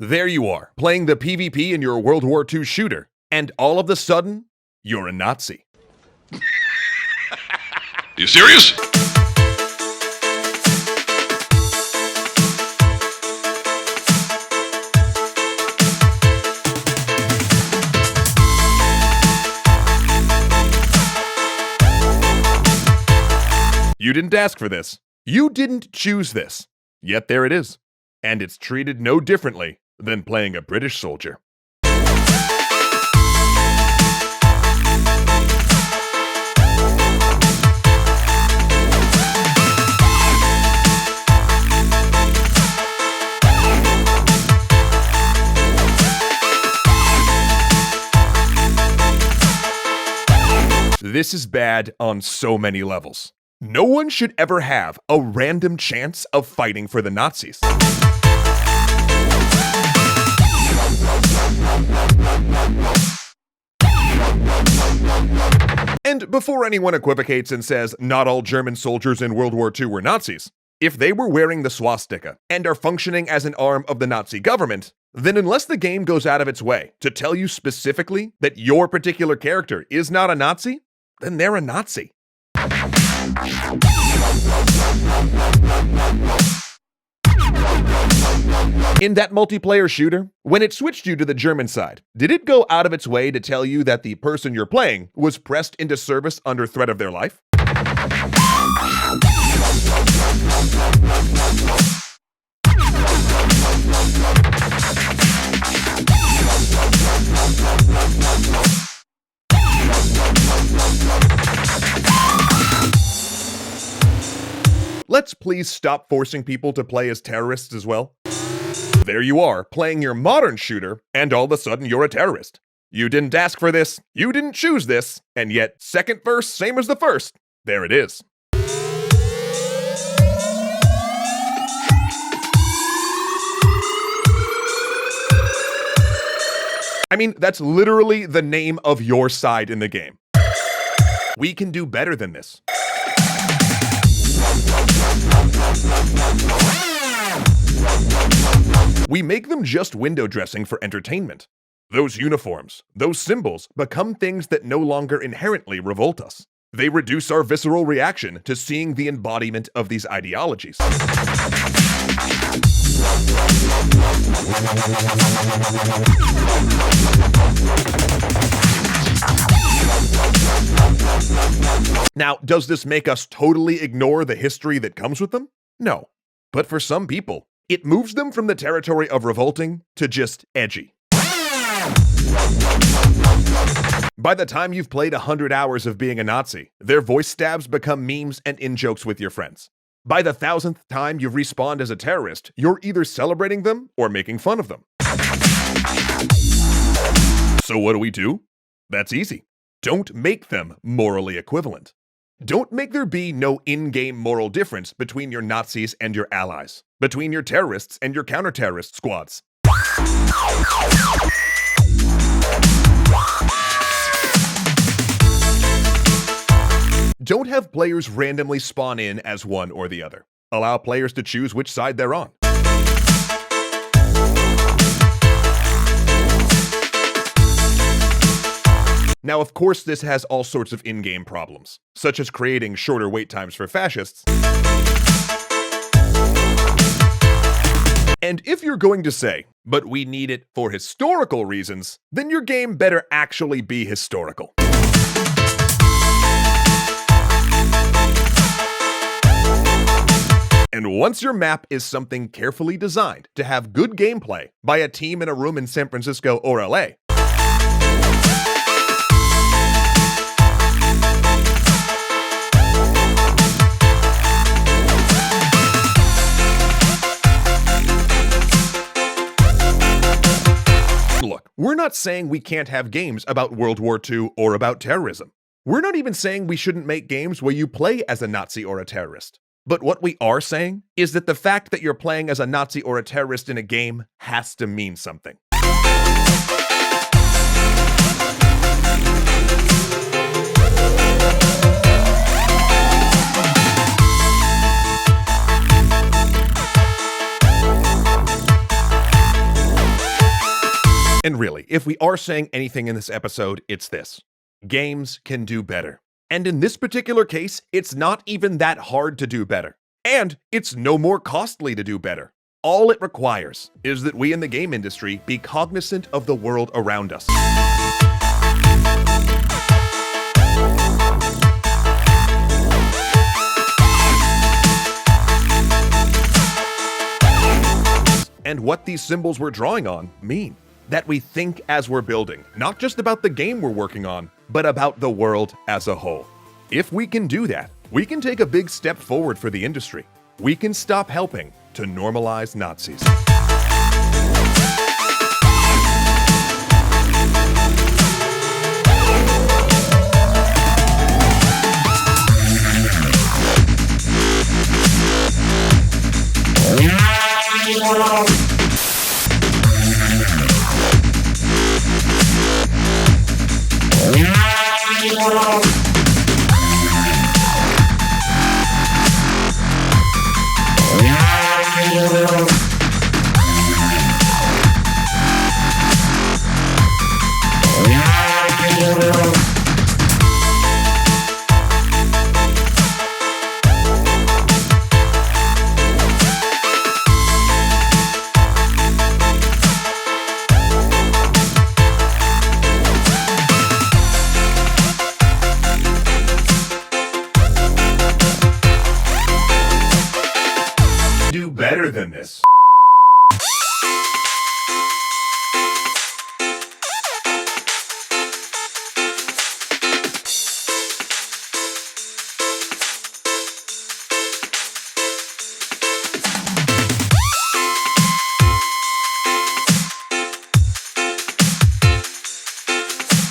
There you are, playing the PvP in your World War II shooter, and all of a sudden, you're a Nazi. You serious? You didn't ask for this. You didn't choose this. Yet there it is. And it's treated no differently than playing a British soldier. This is bad on so many levels. No one should ever have a random chance of fighting for the Nazis. And before anyone equivocates and says not all German soldiers in World War II were Nazis, if they were wearing the swastika and are functioning as an arm of the Nazi government, then unless the game goes out of its way to tell you specifically that your particular character is not a Nazi, then they're a Nazi. In that multiplayer shooter, when it switched you to the German side, did it go out of its way to tell you that the person you're playing was pressed into service under threat of their life? Let's please stop forcing people to play as terrorists as well. There you are, playing your modern shooter, and all of a sudden you're a terrorist. You didn't ask for this, you didn't choose this, and yet second verse, same as the first. There it is. I mean, that's literally the name of your side in the game. We can do better than this. We make them just window dressing for entertainment. Those uniforms, those symbols, become things that no longer inherently revolt us. They reduce our visceral reaction to seeing the embodiment of these ideologies. Now, does this make us totally ignore the history that comes with them? No. But for some people, it moves them from the territory of revolting to just edgy. By the time you've played 100 hours of being a Nazi, their voice stabs become memes and in-jokes with your friends. By the 1000th time you've respawned as a terrorist, you're either celebrating them or making fun of them. So what do? That's easy. Don't make them morally equivalent. Don't make there be no in-game moral difference between your Nazis and your allies, between your terrorists and your counter-terrorist squads. Don't have players randomly spawn in as one or the other. Allow players to choose which side they're on. Now, of course, this has all sorts of in-game problems, such as creating shorter wait times for fascists. And if you're going to say, but we need it for historical reasons, then your game better actually be historical. And once your map is something carefully designed to have good gameplay by a team in a room in San Francisco or LA, look, we're not saying we can't have games about World War II or about terrorism. We're not even saying we shouldn't make games where you play as a Nazi or a terrorist. But what we are saying is that the fact that you're playing as a Nazi or a terrorist in a game has to mean something. And really, if we are saying anything in this episode, it's this. Games can do better. And in this particular case, it's not even that hard to do better. And it's no more costly to do better. All it requires is that we in the game industry be cognizant of the world around us. And what these symbols we're drawing on mean. That we think as we're building, not just about the game we're working on, but about the world as a whole. If we can do that, we can take a big step forward for the industry. We can stop helping to normalize Nazis. Do better than this.